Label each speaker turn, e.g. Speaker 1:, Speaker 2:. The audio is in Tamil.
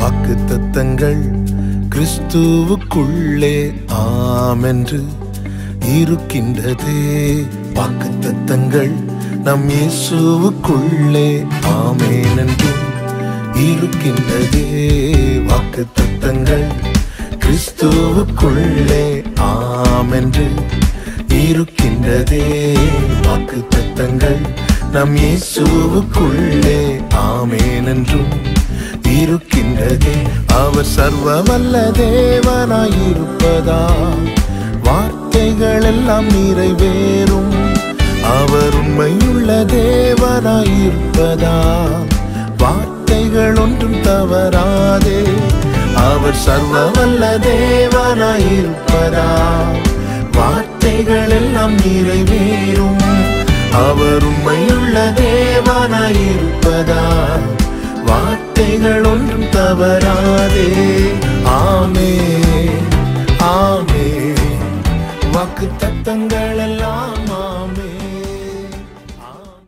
Speaker 1: வாக்குத்தத்தங்கள் கிறிஸ்துவுக்குள்ளே ஆமென்று இருக்கின்றதே. வாக்குத்தத்தங்கள் நம் இயேசுவுக்குள்ளே ஆமென் என்றும் இருக்கின்றதே. வாக்குத்தத்தங்கள் கிறிஸ்துவுக்குள்ளே ஆமென்று இருக்கின்றதே. வாக்குத்தத்தங்கள் நம் இயேசுவுக்குள்ளே ஆமென் என்றும் இருக்கின்றதே. அவர் சர்வ வல்ல தேவனாயிருப்பதா வார்த்தைகள் எல்லாம் நிறைவேறும். அவர் உண்மையுள்ள தேவனாயிருப்பதா வார்த்தைகள் ஒன்றும் தவறாதே. அவர் சர்வ வல்ல தேவனாயிருப்பதா வார்த்தைகள் எல்லாம் நிறைவேறும். அவர் உண்மையுள்ள தேவனாயிருப்பதா வார்த்தைகள் ஒன்றும் தவறாதே. ஆமென் ஆமென். வாக்குத்தத்தங்கள் எல்லாம்